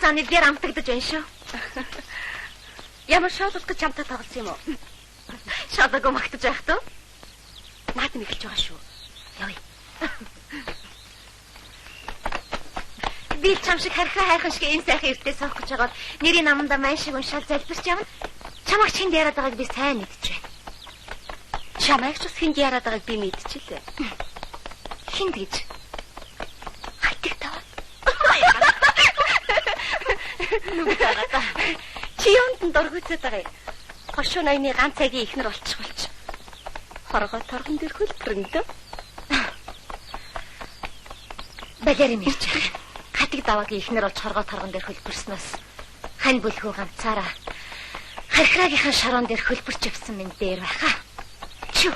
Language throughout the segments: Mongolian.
оны дээр амтагдаж байна шүү. Ямар шоолох гэж хамтаа тоглосон юм уу? Шоолоогүй магтаж байх туу. Наадам эхэлж байгаа шүү. Явъя. Би чам шиг хайрхан шиг энэ сайхан эртээ суух гэж байгаад нэрийн наманда мань шиг уншаад залбирч явна. Чамайг хинд яриад байгааг би сайн мэдчихвэ. Чамайг ч бас хинд яриад байгааг би мэдчихлээ. Хинд гэж. Хайтаг таваа. Нүгээрээ. Чи юунд дөргөцөд байгаа юм? Хошуу найны ганц цагийн ихнэр болчих болч. Хоргоо торгон дээр хөлбөрөндөө. Балер юм ярьж байгаа. Хатаг даваагийн ихнэр болж хоргоо торгон дээр хөлбөрснөөс хань бүлхүү ганцаараа хархраагийнхаа шороон дээр хөлбөрч явсан минь дээр байхаа. Чү.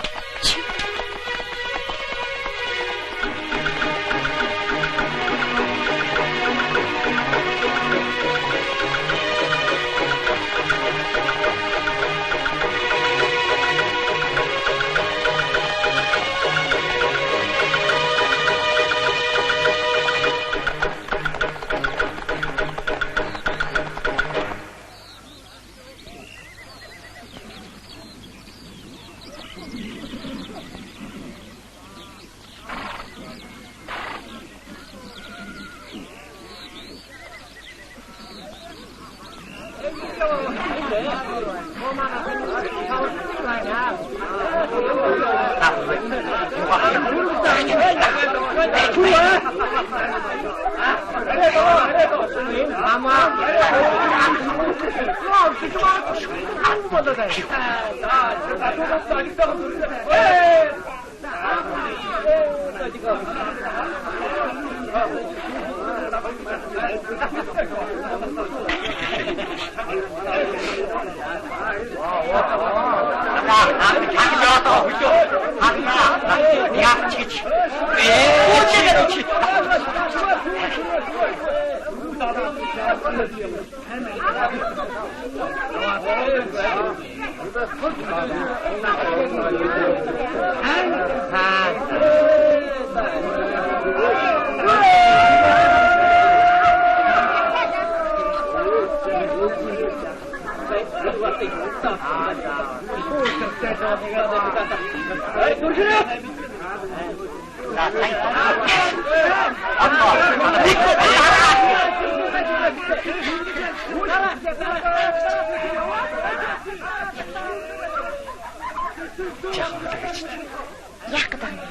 Яах гэдэг юм бэ?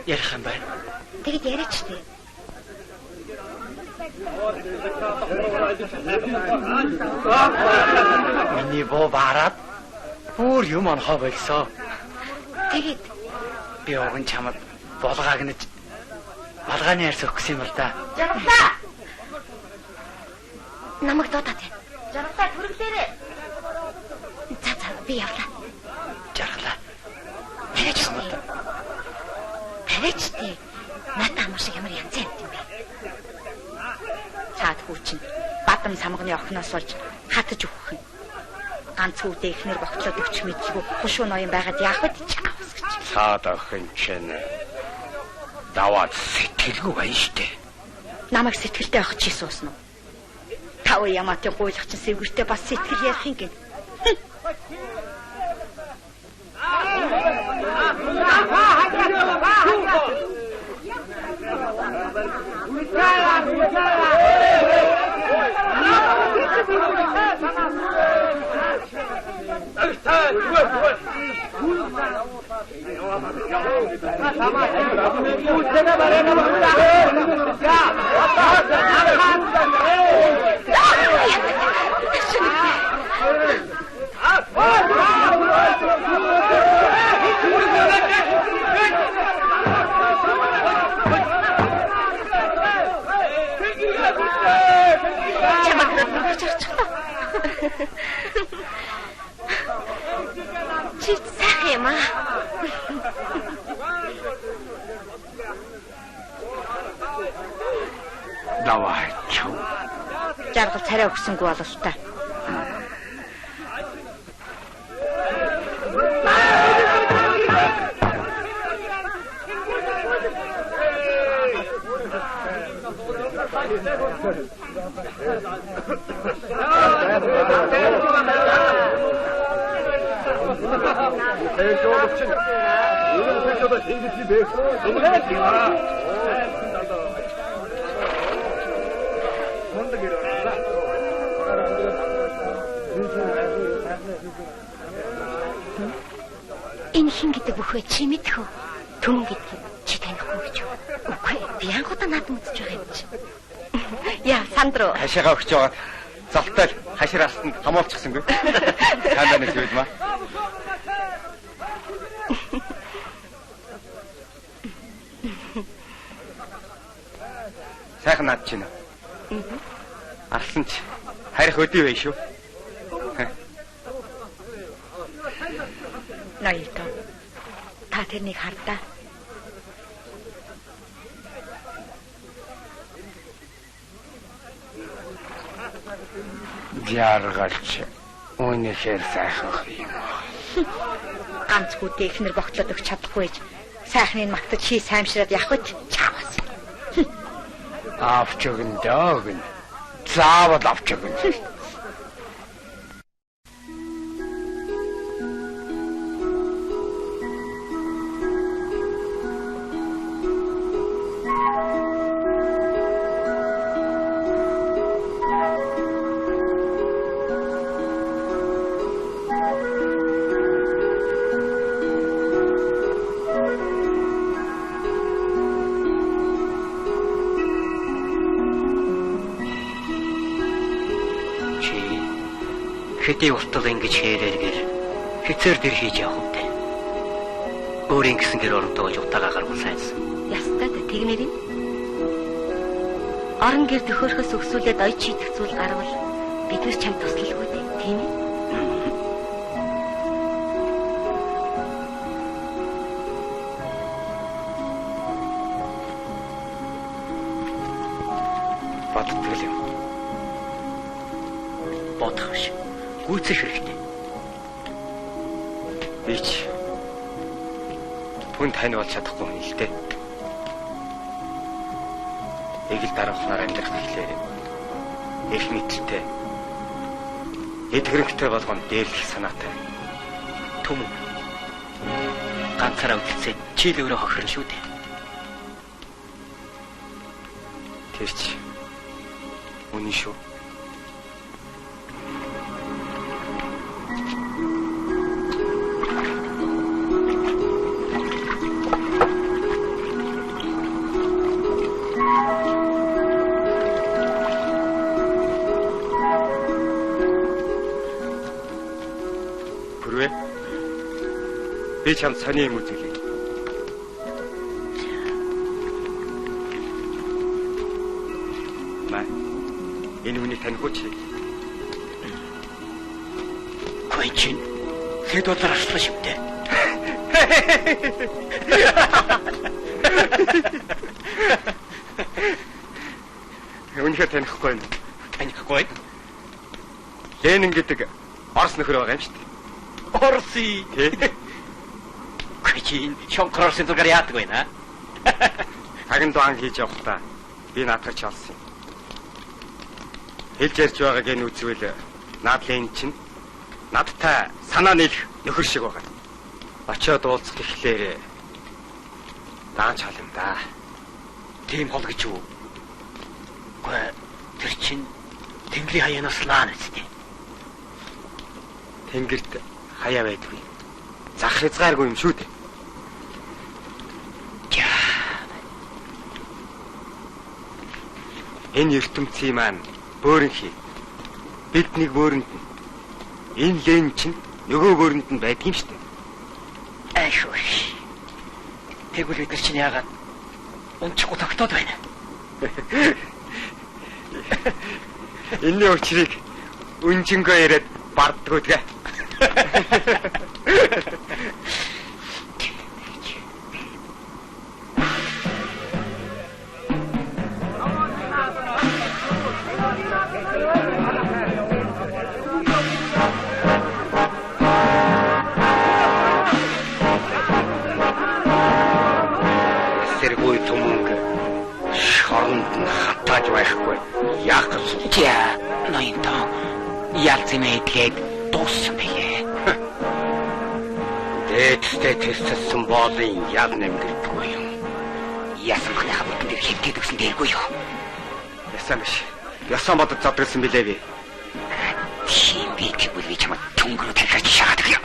Ярих юм байна. Тэгэд яриач тий. Миний боо бараад бүр юм анхаа болсон. Тэгэд би огон чамд болгоог нэж балгааны ярьс өгөх юм л да. Жаргалаа. Намайг дуудаад байна. Жаргалаа төрөглөөрэй. За би явлаа. Жаргалаа. Тавьж тий. Натаа маш ямар янз юм бэ? Цаад хүүчин бадам самганы охноос болж хатаж өгөх юм. Ганц үүдээ ихнэр богтлоод өгч мэдлгүй хушуу ноён байгаад яах вэ чаавс гэж. Цаад охин чинь даваад сэтгэлгүй байна штэ. Намайг сэтгэлтэй авах чи суусан уу? Тав ямаатын гуйлах чинь сэвгэртэй бас сэтгэл ярих юм гин. Чи сайхан юм аа. Давай чу. Жаргал царай өгсөнгүй болов та. Энэ хин гэдэг бүхвэ чи мэдэх үү? Түмэн гэдгийг чи танихгүй гэж юу? Үгүй, би анхудаа наадам үзэж байгаа юм чи. Яа, Сандро. Хашаага өгч байгаа. Залтал хашир алтанд хамуулчихсангүй. Таанаа нэг үед маа. Сайхан над чинь. Арслан ч харих өдий бай шүү. Ноёто. Та тэрнийг хардаа. Яргалч үнэхээр сайхан юм. Ганц хүүтэй ихнэр богтлоод өгч чадахгүй ээж. Сайхныг магтаж чи саймшраад явах гэж чаавас. Авч өгнө дөөгн. Заавал авч өгнө. Хэдий уртал ингэж хэрээргээр хэцээр дэр хийж явах вэ? Өөрийн гэсэн гэр оронтойгоо утаагаа гаргуул сайнсан. Ястаа тэгмэрийн. Орон гэр төхөөрхөөс өксүүлээд ой чийдэх зүйл гарвал биднес чамд туслалгүй дээ, тийм ээ? Бодтгол юм. Бодох биш. Гүйцэх хэрэгтэй. Би ч хүн тань болж чадахгүй хүн л дээ. Эгэл дараахнаар амьдрах гэхлээр их мэдлэлтэй, эдгэрэнхтэй болгоно дээрлэх санаатай. Түмэн. Ганцаараа үлдсээ чи л өөрөө хохирно шүү дээ. Тэр чи үнэн шүү. Би чам сони юм үзүүлээ. Маа. Энэ хүний танихгүй чи. Койчин. Хэд удаа арслаа шивтэй. Үнэхээр танихгүй юм. Танихгүй. Ленин гэдэг Орос нөхөр байгаа юм шүү дээ. Орси. Койчин шонкорсын зүгээр яадаг байна. Хаган дуан хийж явахдаа би наадах ч олсон юм. Хэлж ярьж байгааг энэ үзвэл наад Ленин чинь надтай санаа нийлэх нөхөр шиг байгаа. Очоод уулзах гэхлээр даанч хол юм да. Тийм хол гэж юу? Гэ тэр чинь Тэнгэрийн хаяанаас лаан үстэй. Тэнгэрт хаяа байдгүй. Зах хязгааргүй юм шүү дээ. Энэ ертөнцийн маань бөөрөнхий. Бидний бөөрөнд нь. Энэ Ленин чинь нөгөө бөөрөнд нь байдаг юм шүү дээ. Айшгүй. Тэгвэл бид нар чинь яагаад унчихгүй тогтоод байна? Энэний учрыг үнжингөө яриад бардггүй тэгээ. Сэргүй түмэнг шоронд нь хатааж байхгүй яах гэсэн. ялцмаа идлээд дууссан байлээ. Дээдстэй тэсэлсэн боолын ял нэмгэрдэггүй юм. Ясан ханаа бүтэн дээр хөвтөд өгсөн дээргүй юу? Ясан биш. Ясан бодод задгалсан билээ би. Тийм би гэвэл би чамд түнгэрүү тархаж шахаад өгье.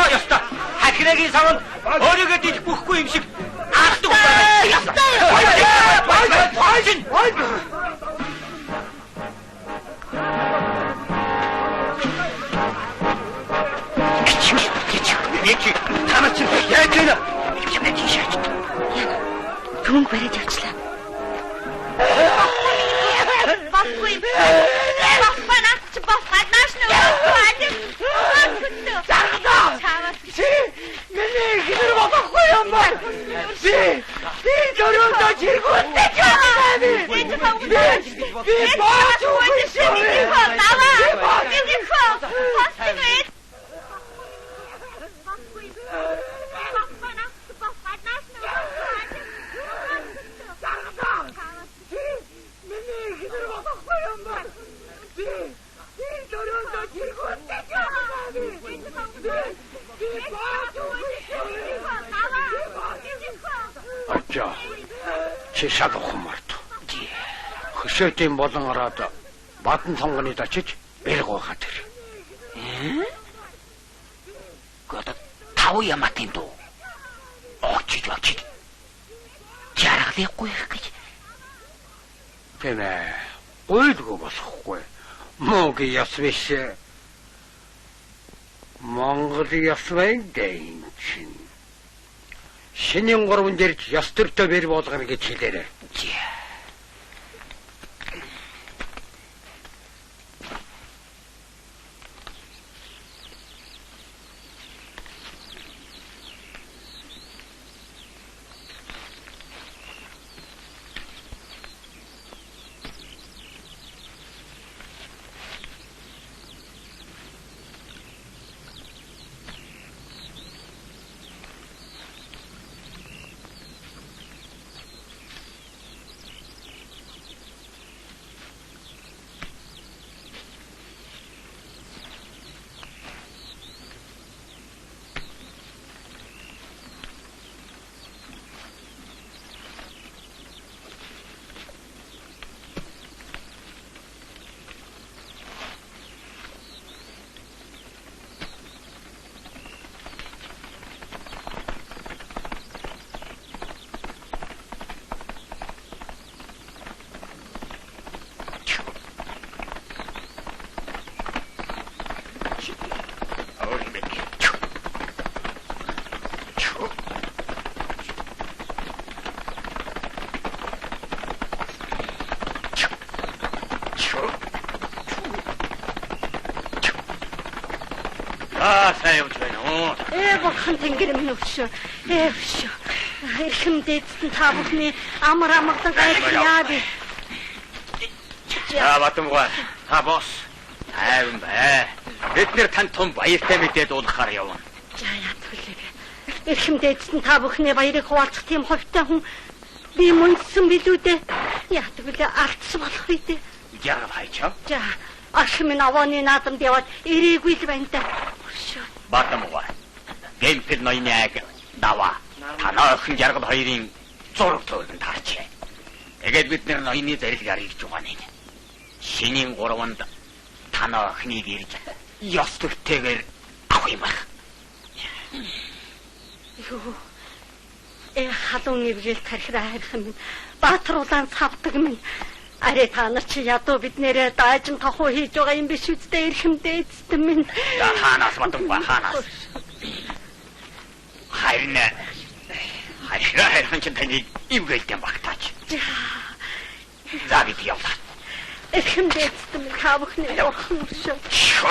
Яста. Хахирагийн савнд өөрийгөө дийх бүхгүй юм шиг аардаг Түнг бариж явчлаа. Баггүй. Багнаас нь миний хинэр болохгүй юм ба. Би дөрөвдөө чиргүүтэй чамаа. Би баач үгүй шиг таваа. Ачаа. Чи шалгах март. Хөшөөтийн болон ороод бадан сонгоны дачиж бэрг ухаад ир. Гот тав яматын дуу. Очиж. Жаргалахгүй их гэж. Тэмээ. Ойлгүй болохгүй. Мог яс биш. Монгол яс байна дээ чинь. Шинийн 3 дэрж яс төртөө бэр болгоно гэж хэлээрэй. Сайн явж байна уу? Бурхан тэнгэр минь өвшөө. Эрхэм дээдсэн та бүхний амар амгалан гайхлаа би. Батамгаа. Та босс. Хайван бай. Бид нэр тань том баяртай мэдээд уулгахаар явна. Яатвүлээ. Эрхэм дээдсэн та бүхний баярыг хуваалцах тийм ховтой хүн би мөнсөн билүү дээ. Яатвүлээ алдсан болох үү дээ. Яагаад хайчаа? За, ах минь авааны наадамд яваад ирээгүй л байна да. Батамгаа. Гэмпэр ноёны аг даваа. Танаа охин жаргал хоёрын зураг төлөн таарчээ. Тэгээд бид нэр ноёны зарилгаар ирж байгаа нэг. Шинийн 3-нд танаа охиныг ирж ёс төртэйгээр авах юм байна. Юу. Халуун нэвгэл тархираа харих юм. Баатар улаан цавдаг минь. Арэ та нар чи ядуу бид нэрээ даажин тохуу хийж байгаа юм биш үстэй эрхэмдээ эцэстэн минь. Хаанаас Батамгаа хаанаас. Хайрна. Хайрхан ч таныг ивгэлтэн багтаач. За бид явлаа. Эрхэмдээ эцэстэн минь хаавахны явах шүү.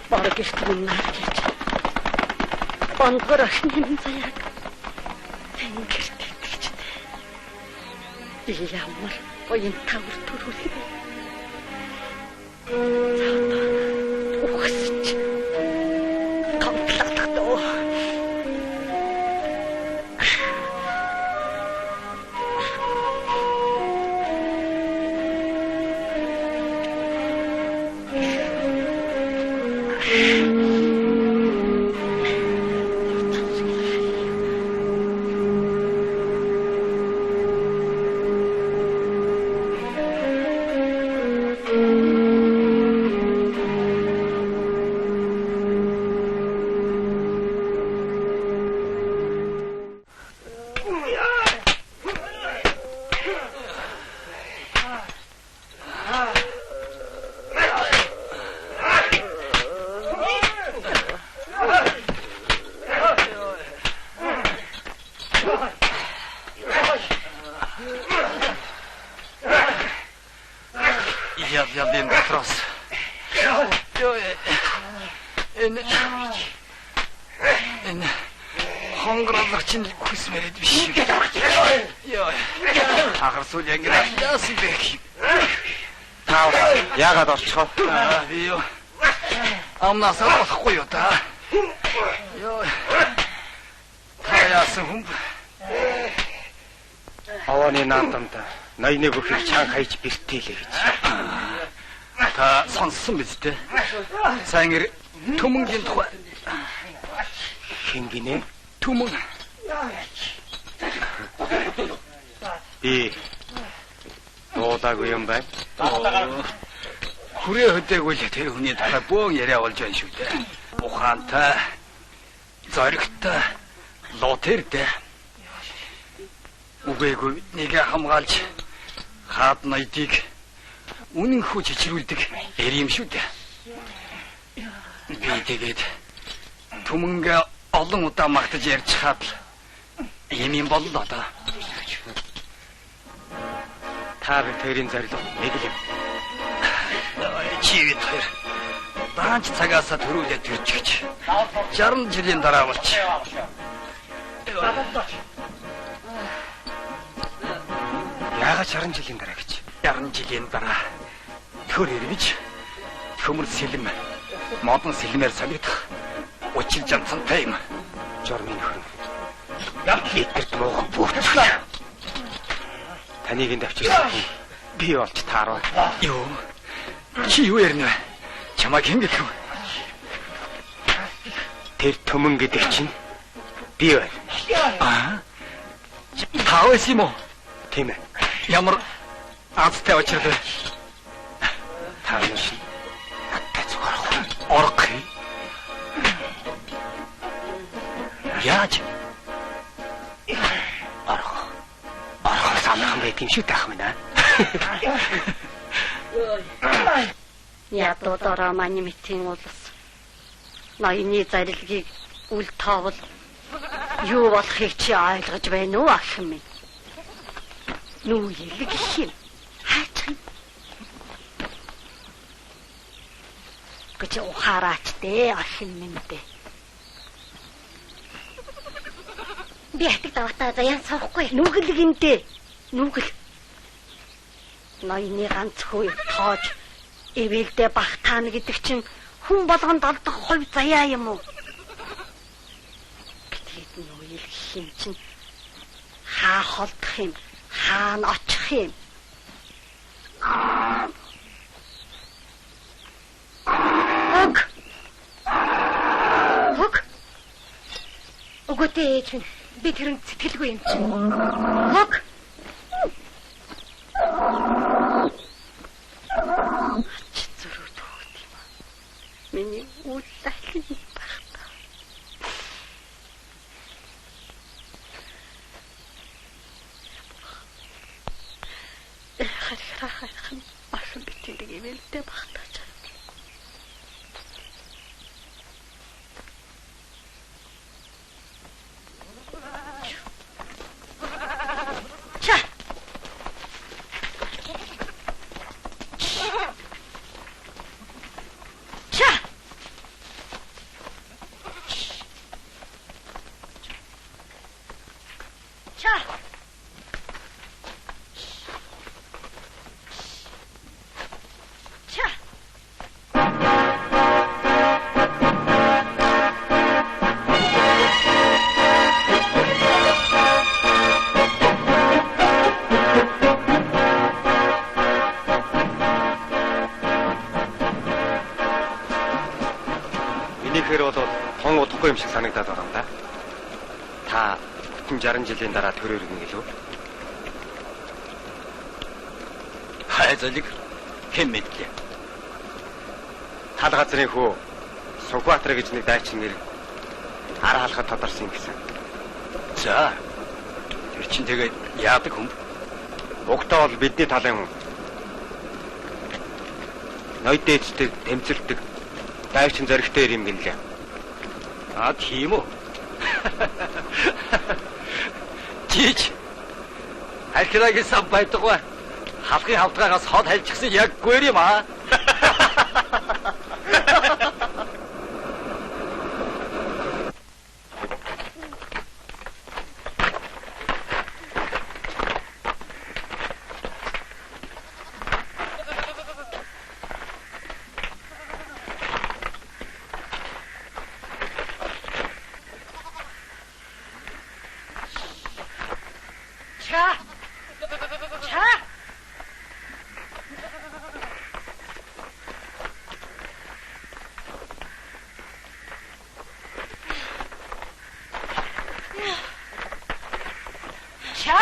Бараг гэртэн наад гэж. Бонгор ахны заяаг. Тэнгэрт итгэж. Би ямар боён тавар төрүүлээ. Ухсч. Комплектдоо. Яагаад орчихоо? Би юу амнаас болохгүй юу та. Йоо. Таяасан хүм. Авааны наадамд ноёныг өхөж чанга хайж бэртээлээ гэж. Та сонссон биз дээ. Сайн гэр төмөнгийн тухай. Хэн гинэ? Төмөн. Би дуудаагүй юм байна. Хүрээ хөдөөгүй л тэр хүний тухай бөөн яриа болж байна шүү дээ. Ухаантай, зоригтой, лотертэй. Үгээгүй нэг хамгаалж хаад ноёдыг үнэн хүү чичрүүлдэг эр юм шүү дээ. Би тэгээд түмэнгээ олон удаа магтаж ярьж хаад юм боллоо да. Та тэрийн зарил нэг л юм. Чивэд хоёр. Даанч цагаасаа төрүүлээд ирчихэж. 60 жилийн дараа болч. Яагаад 60 жилийн дараа гэж? 60 жилийн дараа төр ирвэж төмөр сэлэм модон сэлмээр санагдах учил жанцантай юм. Жормын нөхөр. Эдгэрт муухан бүгд. Таныг энэ давчирсан би олж таарваа. Юу? Чи юу ярина вэ? Чамайг хэн гэх вэ? Тэр төмөн гэдэг чинь би байна. Таавс юм уу? Тийм ээ. Ямар азтай очирд вэ? Таавс шин. Аттай зүгээр орох. Яаж? Орох санаахан байт юм шүү таах минь аа. Ядуу дороо мань мэтийн улс. Ноёны зарилгийг үл тоовол юу болохыг чи ойлгож байна уу ах минь? Нүү ялэг юм. Хаачих. Гэж ухаараач дээ ах минь дээ. Би хатаг давтаа заяан суухгүй. Нүгэл гинтээ. Нүгэл. Ноёны ганц хөө тоож эвэлдээ багтаана гэдэг чинь хүн болгонд олдох хувь заяа юм уу? Гэтэл нүүйл хин чинь хаа холдох юм, хаана очих юм. Хөг. Өгөөтэй ээж минь би тэрэн сэтгэлгүй юм чинь. Хөг. Ач зөрүүд хөг юм. Миний үл лахлын багтаа. Харахын асан битэрэг ивэлтэй багтаач. юм шиг санагдаад байгаа юм да. Та бүтэн 60 жилийн дараа төрөөр ирнэ гэлөө. Хайзалиг хэн мэдлээ. Тал газрын хөө Сүхбаатар гэж нэг дайчин нэр хараа халахад тодорсон юм гэсэн. За. Тэр чинь тэгээд яадаг хүн? Угтаа бол бидний талын хүн. Ноёд дээждэг, тэмцэлдэг, дайчин зоригтой юм гинлээ. А тийм үү? Чич. Алхирагийн сан байдгаа. Халахын хавтгаагаас хол хайлчихсан яг гүр юм аа. Ece,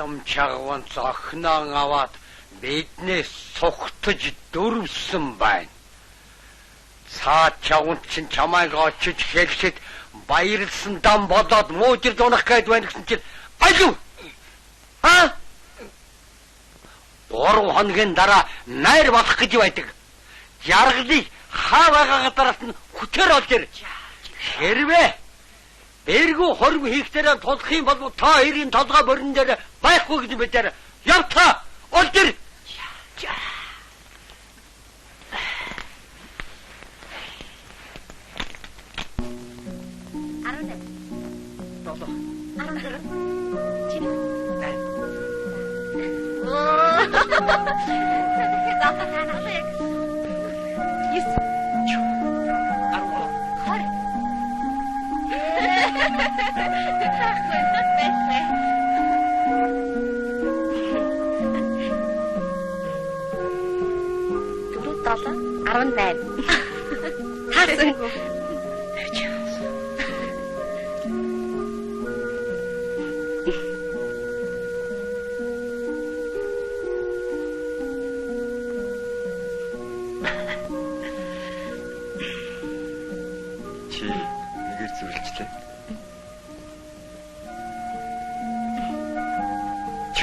Адамчаагван зохноо аваад биднээс сухтаж дөрвсөн байна. Цаад чавн чин чамайг очиж хэлэхэд баярлсан дам болоод муужир дунах гээд байна гэсэн чинь аюу. Аа? 3 хоногийн дараа найр болох гэж байдаг. Яргалыг хаа байгаа гадараас нь хүчээр олж ирж. Хэрвээ Эргүү хориг хийхтэрээ тулах юм бол та хоёрын толгой борин дээр байхгүй гэж мэдээр явтаа олж ир. Чи нэгээр зүрлжлээ.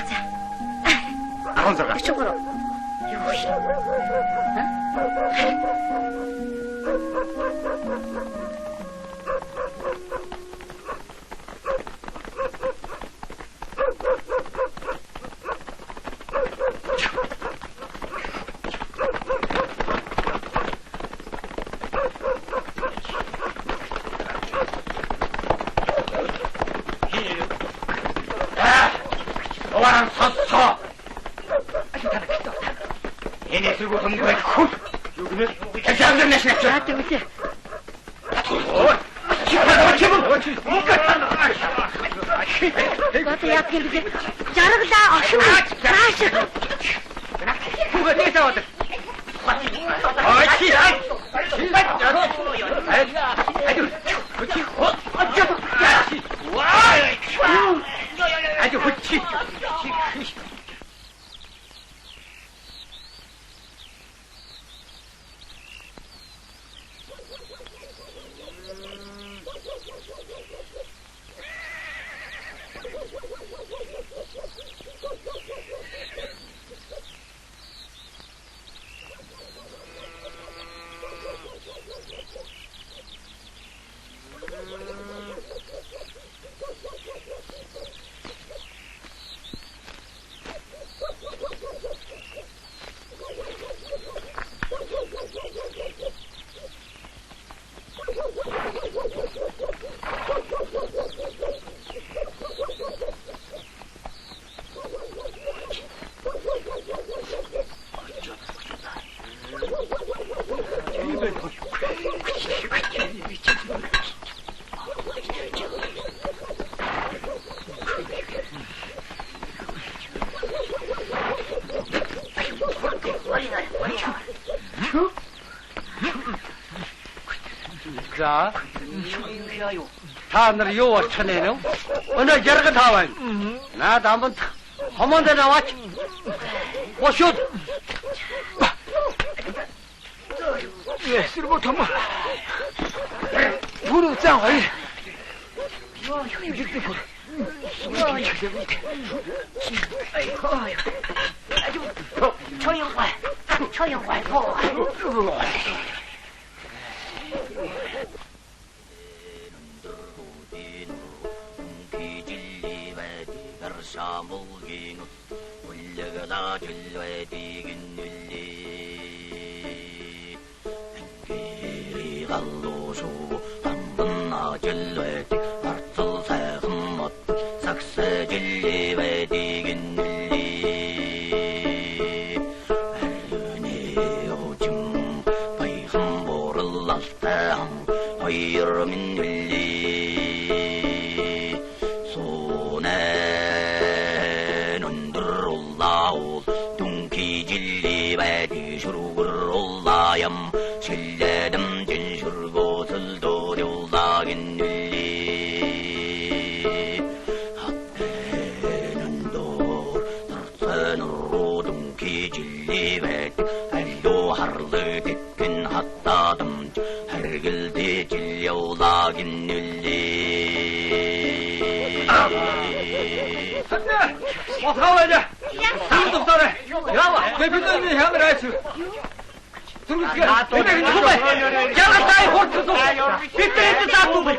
За. 16. Чигүүр. Юу шээ? Оран сонсоо. Энэ зэрэг хөнгөө хөх. Юу гэнэ? Тэжээгэр нэшнэ. За тэгвэл Гот яах юм бэ? Жаргалаа ошин. Цааш. Хүүгээ дэсаваад. Очи. За. Та нар юу болчих нь вэ? Өнөө жаргал таваа. Наад амбанд хомонд наваач. Бошууд. Ясэр бо томо. Бүрэн цаа хоёр. Юу юм жигтэй бүр. 조용히 보. 도 Отгаваа. Хин дутаарай. Яава. Би бидний хямраа айц. Зүрхгээ. Яагаад хурцсан? Бидний заатуу бай.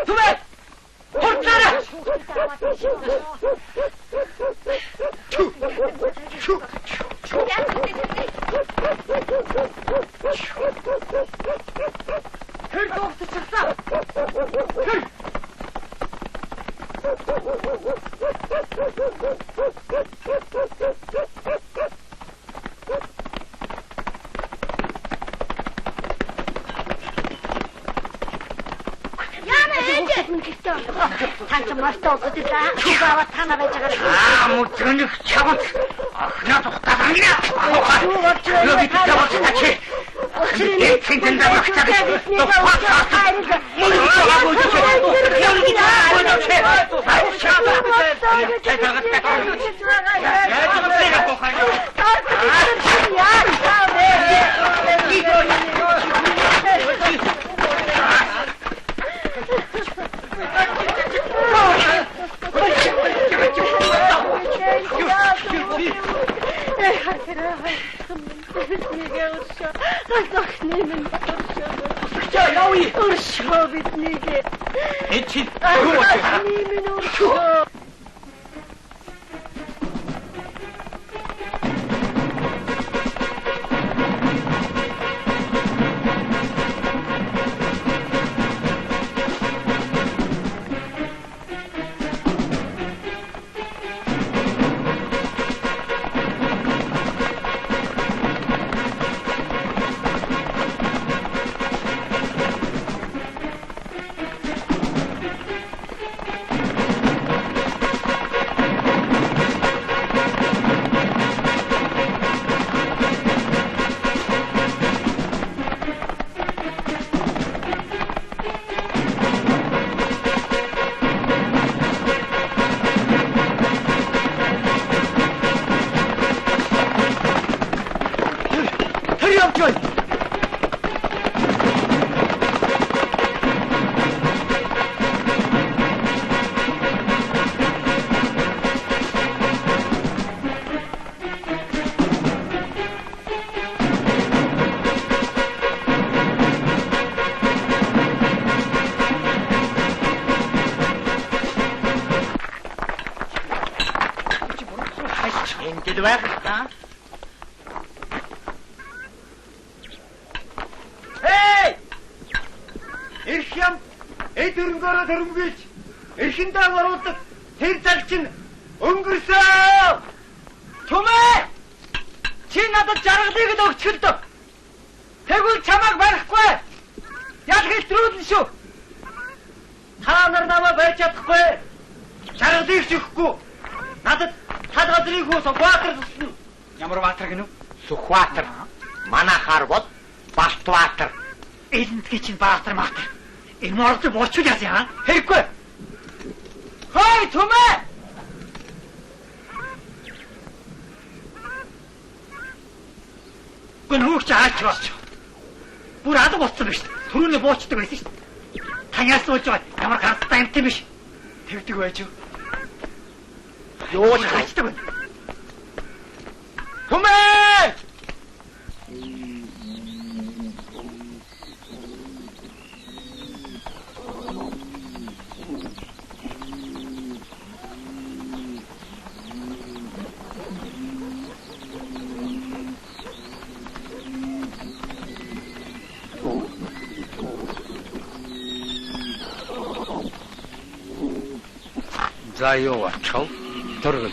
Түмэ! Хурцаарай! Тэр дуусчихсан. Танч мартаа үзлээ. Чугава танаа байж байгаа. Мөдрөнөх чавд. Ахнаа тухтаа гинэ. Лоби тавч тачи. Эцэн дэвхтаг. Энд байх та. Хей! Ирхям эдэрнгөөрө төрөмгөж эрхэндээ оруулдаг тэр цаг чинь өнгөрсөн. Түмэ! Чи надад жаргалыг л өгчөлд. Тэгвэл чамайг барихгүй. Яг хэлтрүүлэн шүү. Та нар намайг барьж чадахгүй. Жаргалыг ч өгөхгүй. Надад хадгалрыг хөө Сүхбаатар тусна. Ямар баатар гинөө? Сүхбаатар. Манайхаар бол Балтбаатар. Эзэнтгээ чинь баатар маатар. Энэ морд болчихвол яа? Хэрэггүй. Хой Түмэ! Гүн хүүхч аач бооч. Бүр алга болцсон биш. Төрөөнөө буучдаг байсан шүү. Танаас сууж байгаа ямар ганцтай юм тийм биш. Тэгдэг байж юу? Юу ч хачдаг байна. Түмэ! За юу ачав? Төргөл.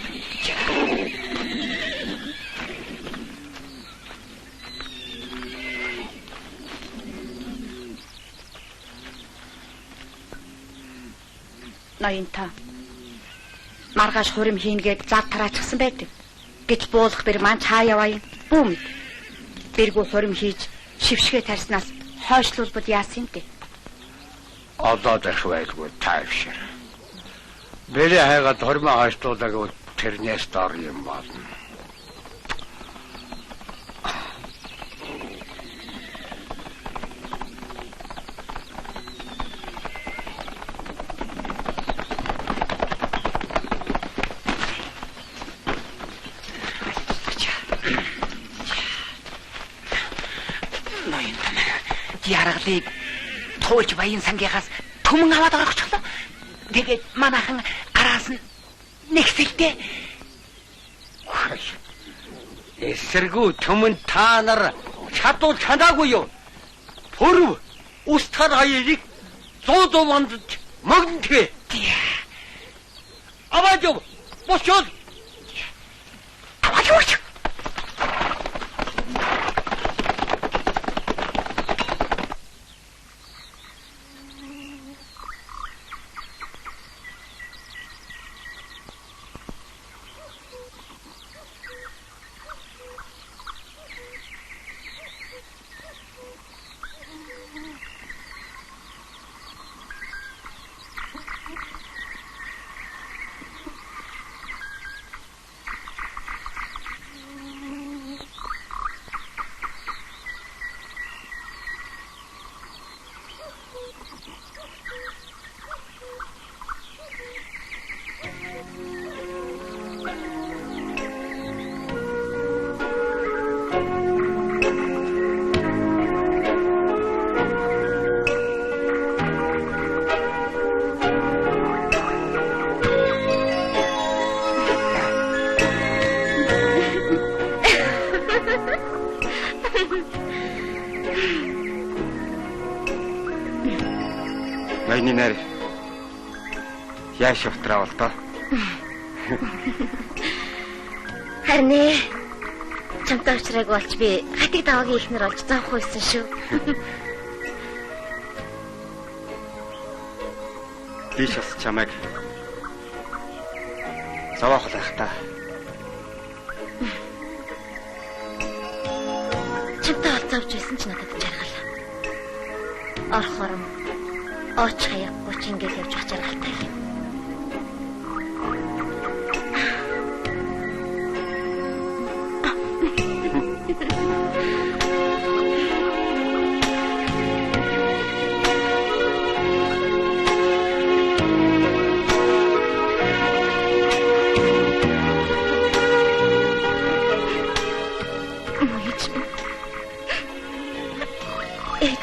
ноёнтой. Маргааш хурим хийнгээд зав тараачихсан байдаг. Гэж буулах бэр маань цаа яваа юм. Бүүм. Бэргүү хурим хийж шившгээ тарснаас хойшлуулбод яасан юм бэ? Одоо дэх байлгүй тайвшир. Бэлээ хайгаад хормоо хойшлуулаагүй тэрнээс дор юм болно. Яргалыг туульж баян сангийнхаас түмэн аваад орохчлоо. Тэгээд манайхан араас нь нэгсэлтэй. Эсэргүү түмэн та нар чадвал чанаагүй юу? Пөрв устгар хоёрыг 100 дунд магнтгэ. Аваад юу? Босчол. Аваад юу? Ноёны нэр яаш явтраавал доо. Харин ээ. Чамтай уулзраагүй болч би хатиг даваагийн ихнэр олж зовх байсан шүү. Би шас чамайг зовоох байх та. Чамтай уулзавч байсан ч надад жаргал. Орхором Оч хаяхгүй ч ингээд явж ах жаргалтай юм.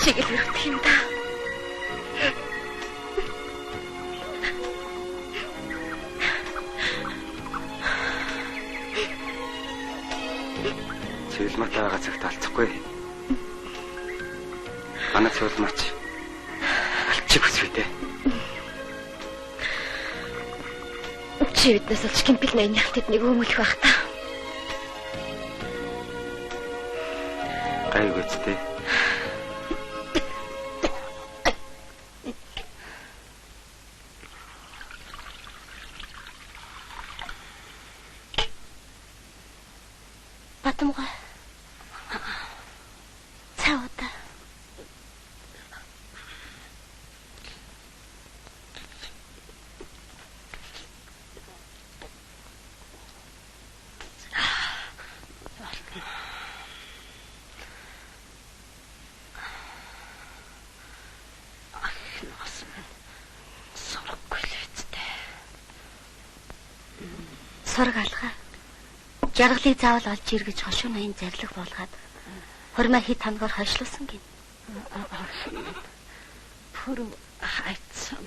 Чигээр явах юм да. Цэвэлмаатай байгаа цагт алцахгүй. Манай цэвэлмаач алчих хүсвэтэй. Чи биднээс олж гимпил найны хатад нэг өмөлөх байх та. Гайгүй зүтэй. Батамга. Цауда. Сураг алгаа. Жаргалыг заавал олж иргэж хошуу ноён зарлиг болгоод хурмаа хит хангаар хойшлуулсан гин. Пүрв хайцсан.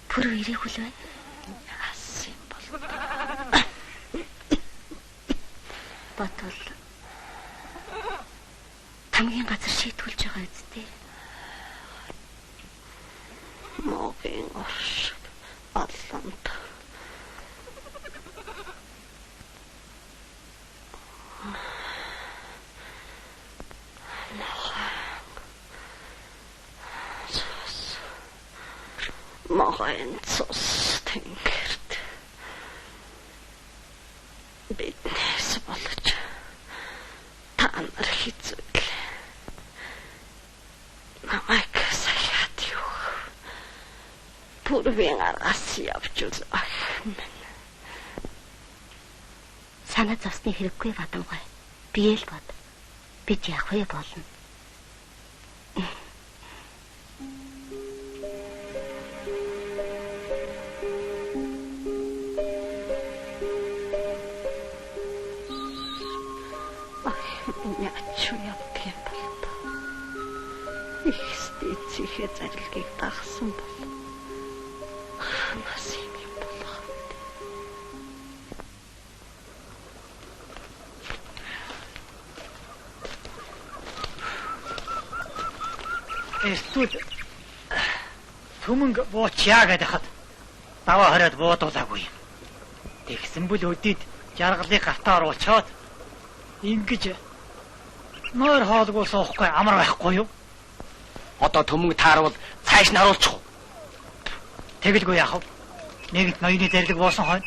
Пүрв ирэх үл байна. Асан бол. Батал. Тамгийн газар шийтгүүлж байгаа үсттэй. Могийн орш. Алланд. Могоен цус тэнгэрт биднээс болж та нар хэзээ намайг саяад юу бүрвэн араас явж үзэх минь. Санаа зовсны хэрэггүй Бадамгай. Бие л бод. Бид явах вэ болно. Яачуу явах юм бол их стэцийнхээ зарилгийг дагсан бол ханаас юм болох вэ? Эсвэл түмэнг буучаа гэдэг хад даваа хороод буудуулаагүй юм. Тэгсэн бүл өдийд жаргалыг гатаа оруулчаад ингэж нойр хоолгүй суухгүй амар байхгүй юу? Одоо төмөг таарвал цааш нь харуулчих уу? Тэгэлгүй яах вэ? Нэгэнт ноёны зэрлэг буусан хойно.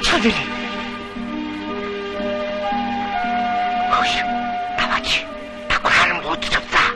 Чадили. Хөөш, аваач. Такгүй харан буудаж авцаа.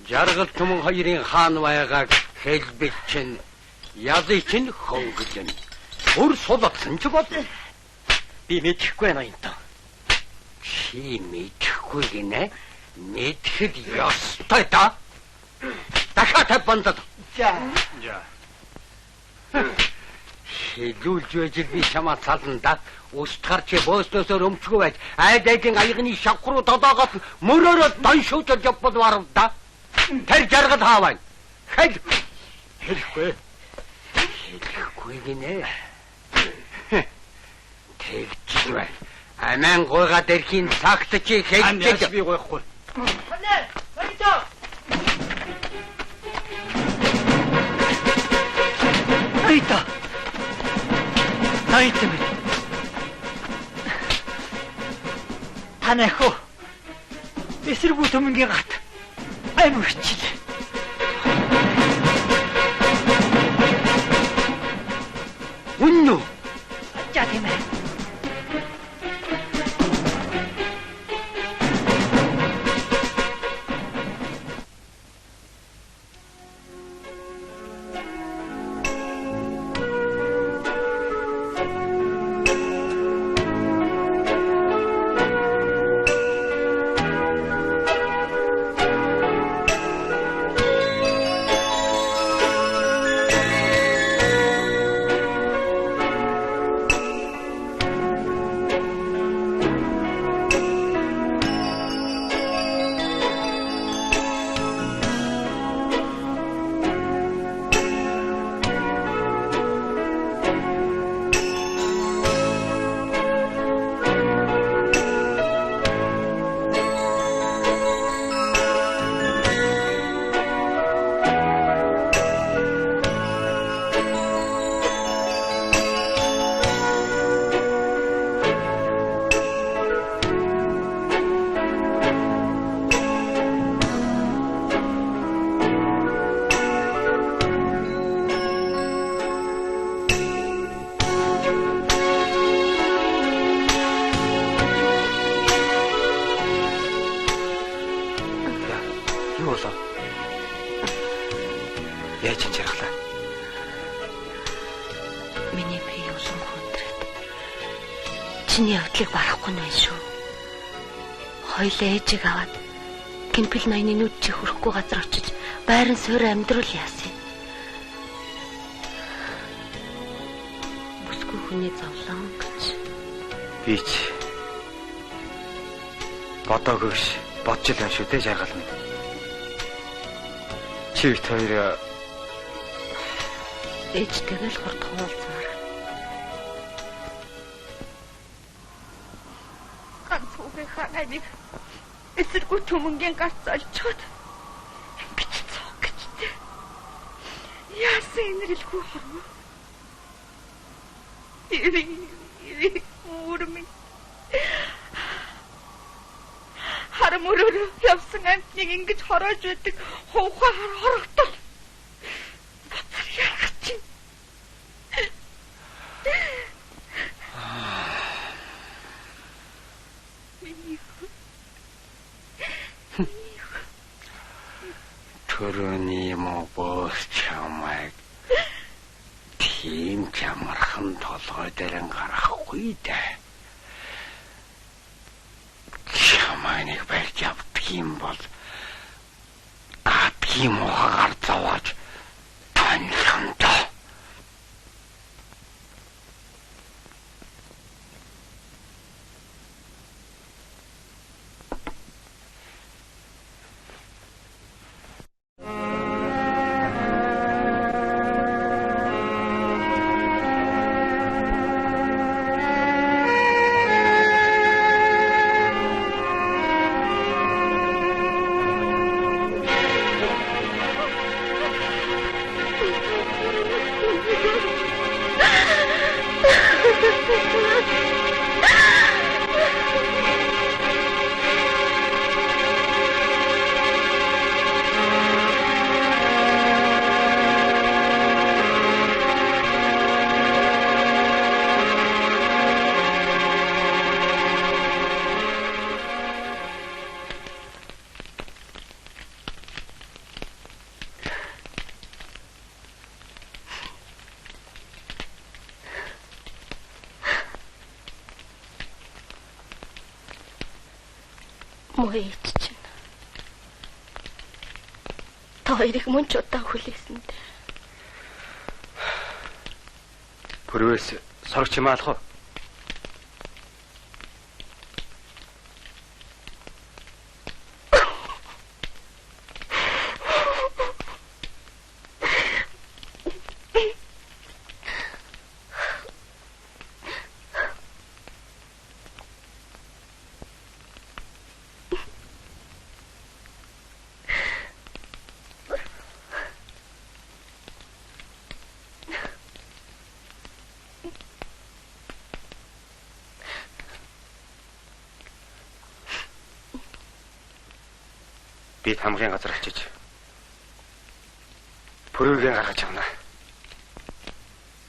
Жаргал түмэн хоёрын хаан байгааг хэлбэл чинь языг чинь хөнгөлөн. Бүр сулгасан ч бол Би мэдэхгүй байна янтаа. чи мэдэхгүй гинэ. Мэдэхэд ёстой да. Дахиад бандад. За. Хэлүүлж байж би чамаа цална да. Устгарч бөөснөөсөө өмчгөө байж айдын аягны шавхруу тодоогоод мөрөөрөө доншуулж явбал варв да. Тэр жаргал хаавай. Хэлэхгүй. Хэлэхгүй гинэ. Тэгж бай. Аман гойгаад ирхийн цагт чи хэлж би гойхгүй. Айта. Айта минь. Танайхуу. Эсэргүү төмөнгийн гат. Амирчил. Үннү. За тийм ээ. Чиний явдлыг барахгүй нь байна шүү. Хоёлаа ээжийг аваад гимпэл ноёны нүд чих хөрөхгүй газар очиж байран суур амьдрал яасан. Бүсгүй хүний зовлон гэж. Би ч бодоогүй ш. Бодж л байна шүү дээ жаргал минь. Чи бит хоёр ээжтэйгээ л хурд хуулцмаар. Аник эсэргүү төмөнгийн гарц олчоод ингэж цог гэжтэй. Яасан инрэлгүй хурм. Үрмэн. Харам өрөөр явсан амтныг ингэж хороож байдаг хуухаар хорогдол. Боцор яах чинь. Төрөний мобос чамайг тийм чамархан толгой дээр гарахгүй дээ. Чам чамайг барьж авдаг юм бол тийм ухаагаар зовоож танилхандаа. Ээж чинь та хоёрыг мөн ч удаа хүлээсэндээ. Пүрвээс сорогч юм аалах уу? Би хамгийн газар очиж пүрвэгээ гаргаж авна.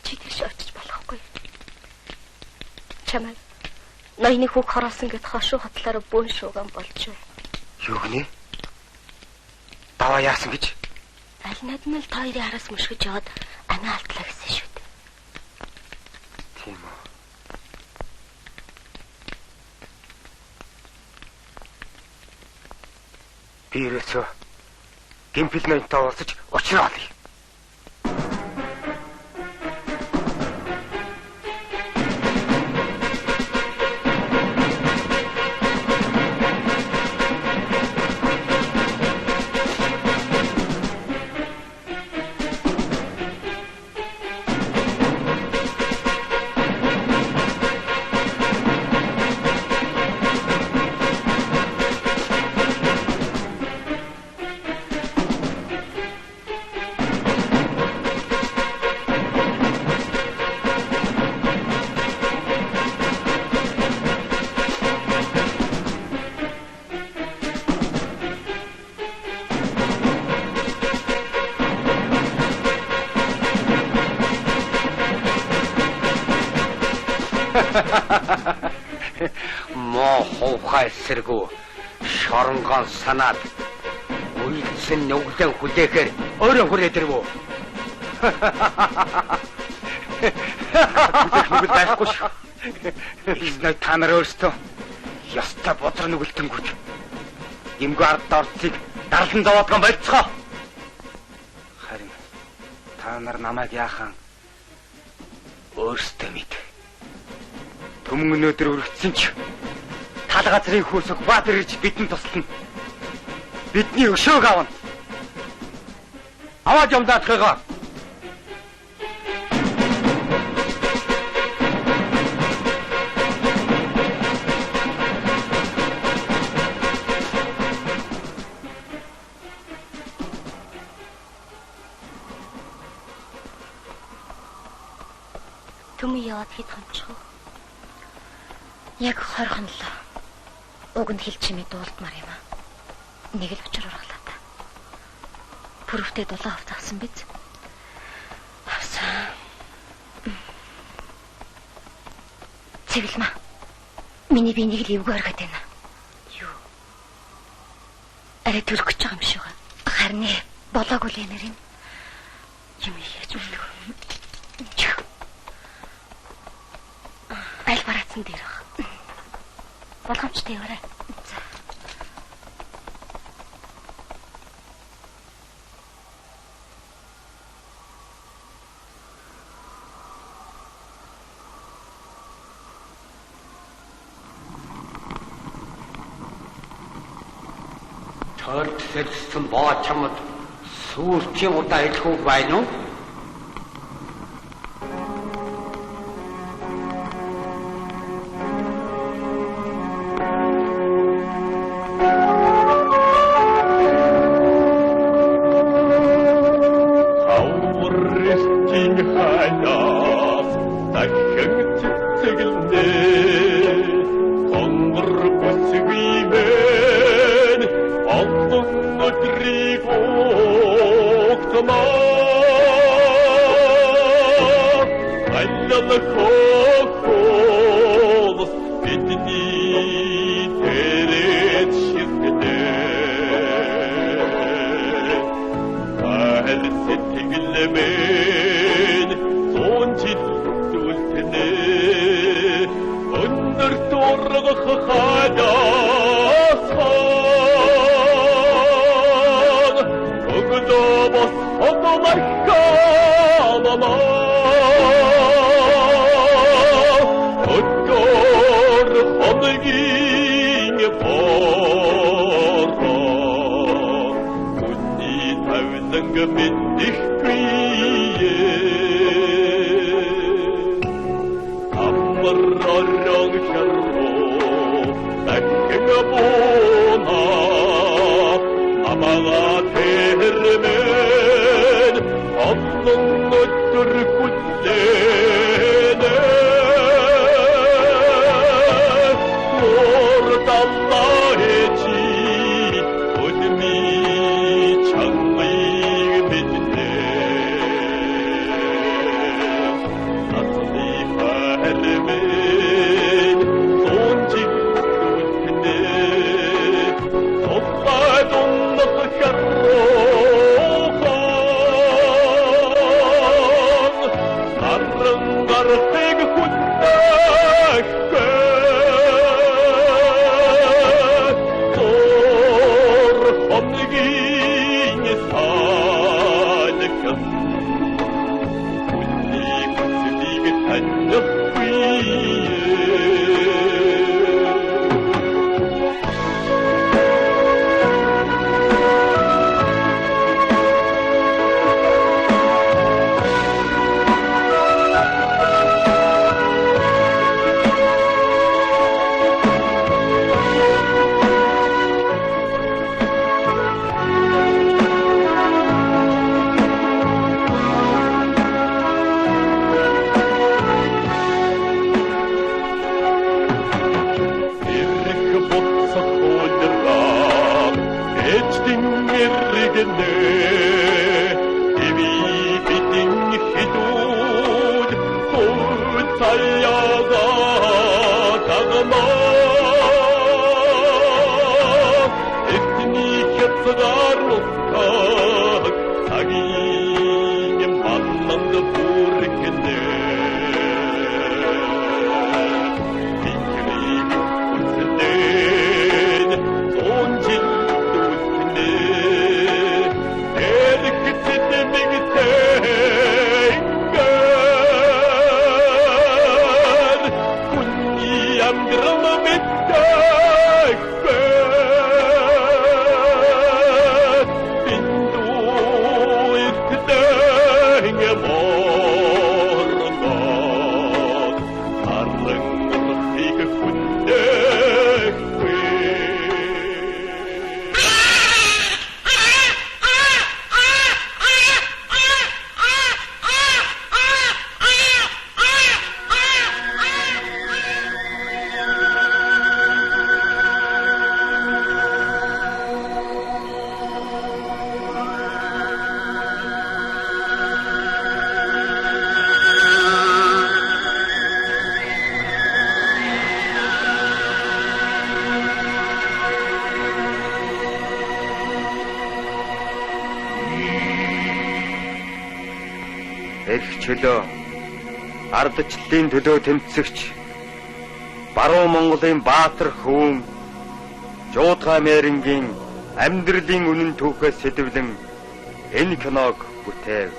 Чи тийш очиж болохгүй. Чамайг ноёны хүүг хороолсон гэд хошуу хотлоор бөөн шууган болж байна. Юу гинэ? Даваа яасан гэж? Аль надад л та хоёрын араас мушгиж яваад амиа алдлаа гэсэн шүү дээ. Тийм үү. Би ерөөсөө гимпил ноёнтой уулзаж учраа олъё. Мо хувхай сэргүү шоронгон санаад үйлсэн нүглэн хүлээхээр өөрөө хүрээд ирвүү. Нүгэл байхгүй шүү. Ихнээ та нар өөрсдөө ястаа бодроо нүгэлтэнгүүч. Имгүй ард орцыг дарлан зовоодгон болцгоо. Харин та нар намайг яахан өөрсдөө мэд. Түмэн өнөөдөр өргөцсөн ч тал газрын хүүсэг баатар ирж бидэнд туслана. Бидний өшөөг авна. Аваад юмдаатхыгаа. Түмэн яваад хэд хонцоо. Яг 20 хонлоо. Уг нь хэл чимээ дуулдмаар юм аа. Нэг л учраар орлоо та. Пүрвтэй 7 хувц авсан биз? Авсан. Цэвэлмэ. Миний би нэг л эвгүй оргоод байна. Юу? Арай төрөх гэж байгаа юм шиг байна. Харин болоогүй л нэр юм. Юм яаж үлдэх вэ? Аль бараацсан дээр баг. Болгоомжтой яваарай. Цордсэлсэн боо чамд сүүлчийн удаа хэлэхгүй байна уу? Чөлөө ардчлалын төлөө тэмцэгч Баруун Монголын баатар хөвөн Жуудгай Мээрингийн амьдралын үнэн түүхээс сэдвлэн энэ киног бүтээв.